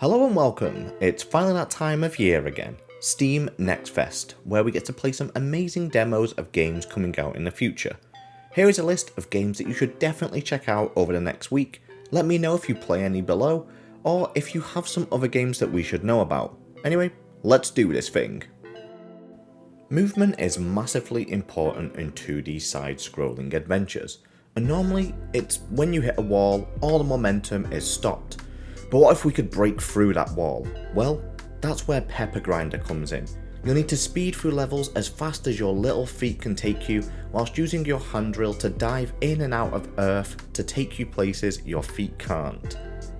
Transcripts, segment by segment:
Hello and welcome, it's finally that time of year again, Steam Next Fest, where we get to play some amazing demos of games coming out in the future. Here is a list of games that you should definitely check out over the next week. Let me know if you play any below, or if you have some other games that we should know about. Anyway, let's do this thing. Movement is massively important in 2D side-scrolling adventures, and normally it's when you hit a wall, all the momentum is stopped. But what if we could break through that wall? Well, that's where Pepper Grinder comes in. You'll need to speed through levels as fast as your little feet can take you, whilst using your hand drill to dive in and out of earth to take you places your feet can't.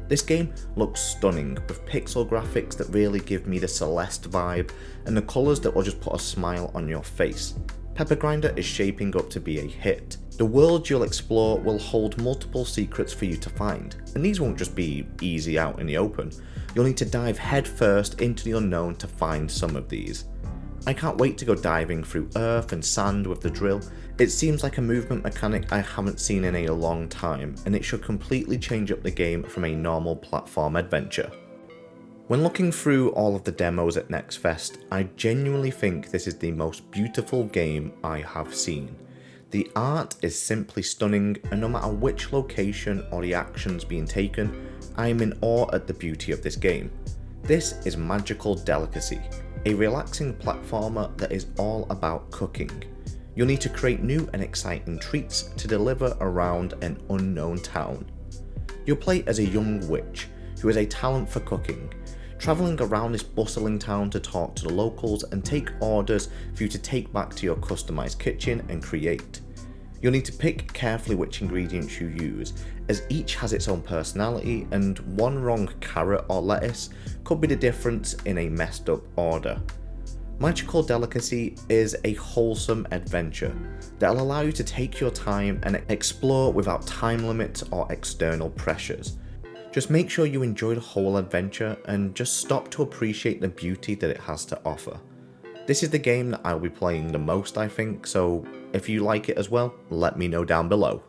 This game looks stunning, with pixel graphics that really give me the Celeste vibe, and the colours that will just put a smile on your face. Pepper Grinder is shaping up to be a hit. The world you'll explore will hold multiple secrets for you to find, and these won't just be easy out in the open. You'll need to dive headfirst into the unknown to find some of these. I can't wait to go diving through earth and sand with the drill. It seems like a movement mechanic I haven't seen in a long time, and it should completely change up the game from a normal platform adventure. When looking through all of the demos at Next Fest, I genuinely think this is the most beautiful game I have seen. The art is simply stunning, and no matter which location or the actions being taken, I am in awe at the beauty of this game. This is Magical Delicacy, a relaxing platformer that is all about cooking. You'll need to create new and exciting treats to deliver around an unknown town. You'll play as a young witch who has a talent for cooking, travelling around this bustling town to talk to the locals and take orders for you to take back to your customised kitchen and create. You'll need to pick carefully which ingredients you use, as each has its own personality, and one wrong carrot or lettuce could be the difference in a messed up order. Magical Delicacy is a wholesome adventure that'll allow you to take your time and explore without time limits or external pressures. Just make sure you enjoy the whole adventure and just stop to appreciate the beauty that it has to offer. This is the game that I'll be playing the most, I think, so if you like it as well, let me know down below.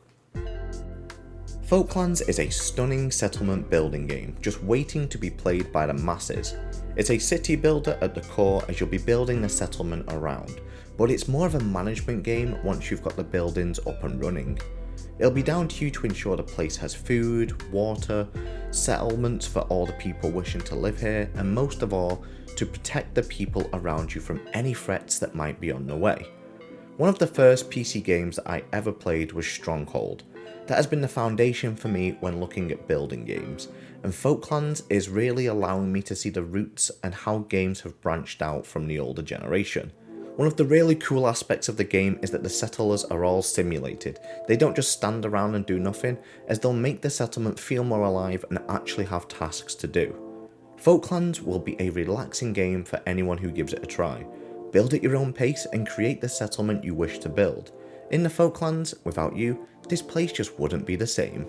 Folklands is a stunning settlement building game, just waiting to be played by the masses. It's a city builder at the core as you'll be building the settlement around, but it's more of a management game once you've got the buildings up and running. It'll be down to you to ensure the place has food, water, settlements for all the people wishing to live here, and most of all, to protect the people around you from any threats that might be on the way. One of the first PC games that I ever played was Stronghold. That has been the foundation for me when looking at building games, and Folklands is really allowing me to see the roots and how games have branched out from the older generation. One of the really cool aspects of the game is that the settlers are all simulated. They don't just stand around and do nothing, as they'll make the settlement feel more alive and actually have tasks to do. Folklands will be a relaxing game for anyone who gives it a try. Build at your own pace and create the settlement you wish to build. In the Folklands, without you, this place just wouldn't be the same.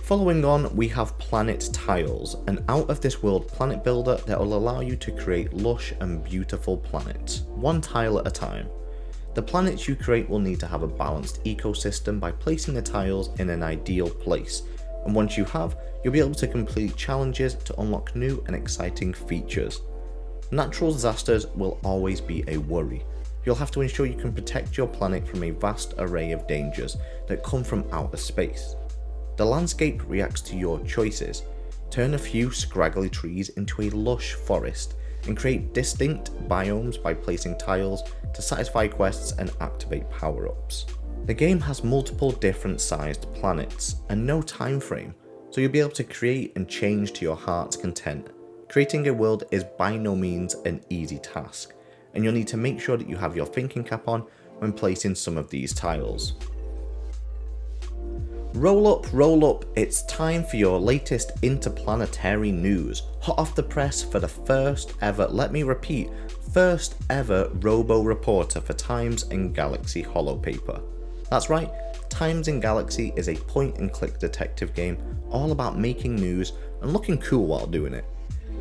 Following on, we have Planetiles, an out-of-this-world planet builder that will allow you to create lush and beautiful planets, one tile at a time. The planets you create will need to have a balanced ecosystem by placing the tiles in an ideal place, and once you have, you'll be able to complete challenges to unlock new and exciting features. Natural disasters will always be a worry. You'll have to ensure you can protect your planet from a vast array of dangers that come from outer space. The landscape reacts to your choices. Turn a few scraggly trees into a lush forest, and create distinct biomes by placing tiles to satisfy quests and activate power-ups. The game has multiple different sized planets, and no time frame, so you'll be able to create and change to your heart's content. Creating a world is by no means an easy task, and you'll need to make sure that you have your thinking cap on when placing some of these tiles. Roll up, it's time for your latest interplanetary news. Hot off the press for the first ever robo-reporter for Times and Galaxy holopaper. That's right, Times and Galaxy is a point-and-click detective game all about making news and looking cool while doing it.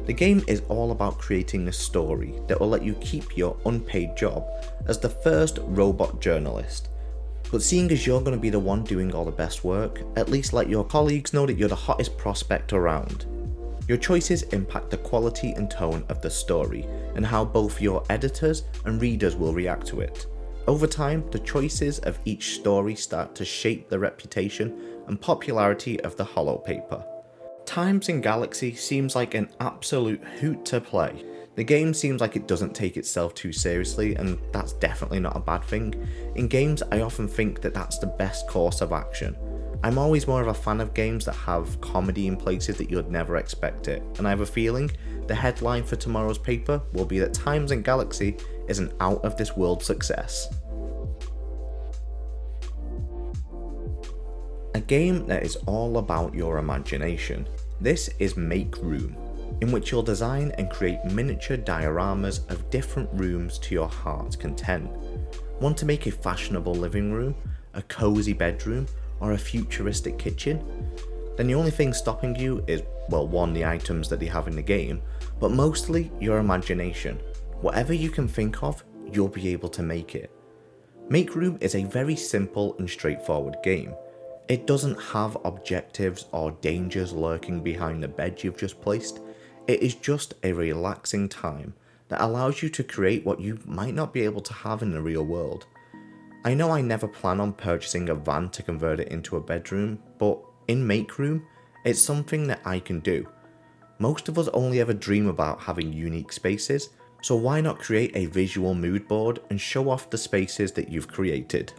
The game is all about creating a story that will let you keep your unpaid job as the first robot journalist. But seeing as you're going to be the one doing all the best work, at least let your colleagues know that you're the hottest prospect around. Your choices impact the quality and tone of the story, and how both your editors and readers will react to it. Over time, the choices of each story start to shape the reputation and popularity of the holopaper. Times in Galaxy seems like an absolute hoot to play. The game seems like it doesn't take itself too seriously, and that's definitely not a bad thing. In games, I often think that that's the best course of action. I'm always more of a fan of games that have comedy in places that you'd never expect it, and I have a feeling the headline for tomorrow's paper will be that Times in Galaxy is an out of this world success. A game that is all about your imagination. This is Makeroom, in which you'll design and create miniature dioramas of different rooms to your heart's content. Want to make a fashionable living room, a cozy bedroom, or a futuristic kitchen? Then the only thing stopping you is, well, one, the items that they have in the game, but mostly your imagination. Whatever you can think of, you'll be able to make it. Makeroom is a very simple and straightforward game. It doesn't have objectives or dangers lurking behind the bed you've just placed. It is just a relaxing time that allows you to create what you might not be able to have in the real world. I know I never plan on purchasing a van to convert it into a bedroom, but in Makeroom, it's something that I can do. Most of us only ever dream about having unique spaces, so why not create a visual mood board and show off the spaces that you've created?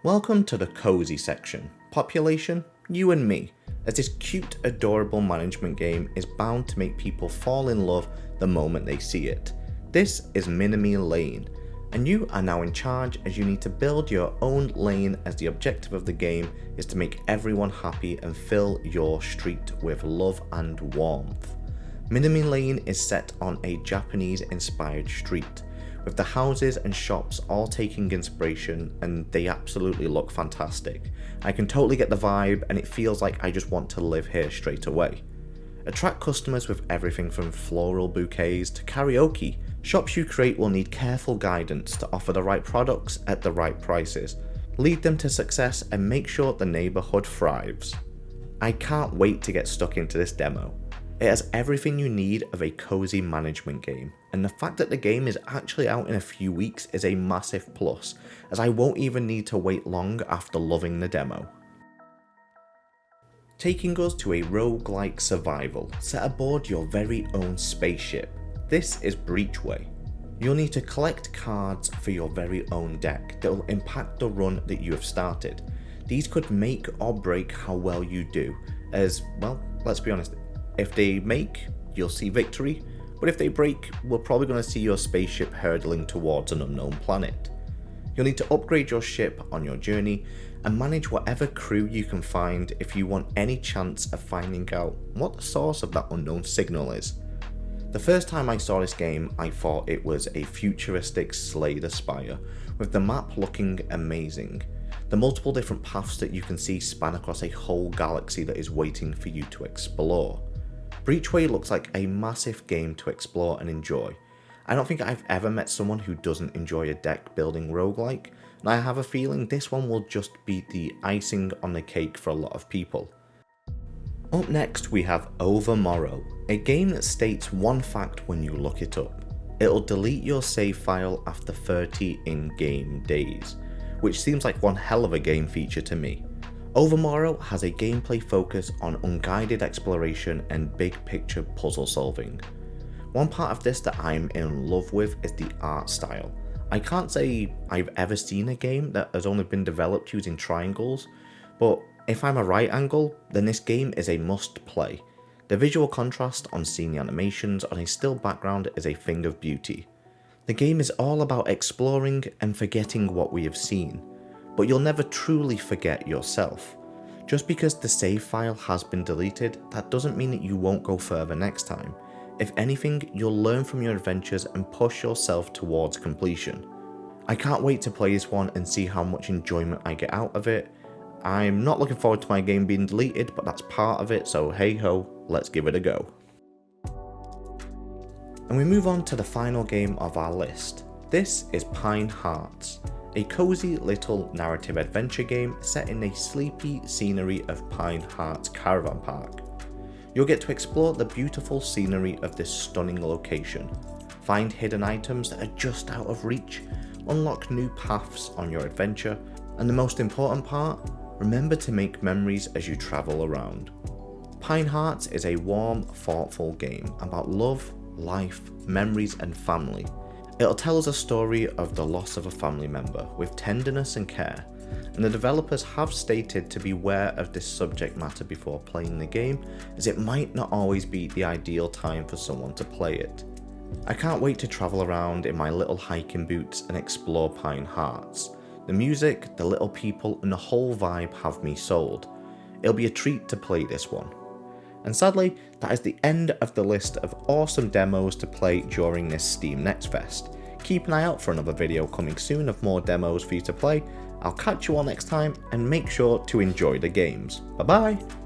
Welcome to the cozy section. Population, you and me, as this cute, adorable management game is bound to make people fall in love the moment they see it. This is Minami Lane, and you are now in charge as you need to build your own lane, as the objective of the game is to make everyone happy and fill your street with love and warmth. Minami Lane is set on a Japanese inspired street, with the houses and shops all taking inspiration, and they absolutely look fantastic. I can totally get the vibe, and it feels like I just want to live here straight away. Attract customers with everything from floral bouquets to karaoke. Shops you create will need careful guidance to offer the right products at the right prices, lead them to success, and make sure the neighbourhood thrives. I can't wait to get stuck into this demo. It has everything you need of a cozy management game, and the fact that the game is actually out in a few weeks is a massive plus, as I won't even need to wait long after loving the demo. Taking us to a roguelike survival set aboard your very own spaceship. This is Breachway. You'll need to collect cards for your very own deck that will impact the run that you have started. These could make or break how well you do, as, well, let's be honest, if they make, you'll see victory, but if they break, we're probably going to see your spaceship hurtling towards an unknown planet. You'll need to upgrade your ship on your journey and manage whatever crew you can find if you want any chance of finding out what the source of that unknown signal is. The first time I saw this game, I thought it was a futuristic Slay the Spire, with the map looking amazing. The multiple different paths that you can see span across a whole galaxy that is waiting for you to explore. Breachway looks like a massive game to explore and enjoy. I don't think I've ever met someone who doesn't enjoy a deck building roguelike, and I have a feeling this one will just be the icing on the cake for a lot of people. Up next we have Overmorrow, a game that states one fact when you look it up. It'll delete your save file after 30 in-game days, which seems like one hell of a game feature to me. Overmorrow has a gameplay focus on unguided exploration and big picture puzzle solving. One part of this that I'm in love with is the art style. I can't say I've ever seen a game that has only been developed using triangles, but if I'm a right angle, then this game is a must play. The visual contrast on seeing the animations on a still background is a thing of beauty. The game is all about exploring and forgetting what we have seen, but you'll never truly forget yourself. Just because the save file has been deleted, that doesn't mean that you won't go further next time. If anything, you'll learn from your adventures and push yourself towards completion. I can't wait to play this one and see how much enjoyment I get out of it. I'm not looking forward to my game being deleted, but that's part of it, so hey ho, let's give it a go. And we move on to the final game of our list. This is Pine Hearts, a cozy little narrative adventure game set in a sleepy scenery of Pine Hearts Caravan Park. You'll get to explore the beautiful scenery of this stunning location, find hidden items that are just out of reach, unlock new paths on your adventure, and the most important part, remember to make memories as you travel around. Pine Hearts is a warm, thoughtful game about love, life, memories and family. It'll tell us a story of the loss of a family member with tenderness and care, and the developers have stated to be aware of this subject matter before playing the game, as it might not always be the ideal time for someone to play it. I can't wait to travel around in my little hiking boots and explore Pine Hearts. The music, the little people and the whole vibe have me sold. It'll be a treat to play this one. And sadly, that is the end of the list of awesome demos to play during this Steam Next Fest. Keep an eye out for another video coming soon of more demos for you to play. I'll catch you all next time and make sure to enjoy the games. Bye bye!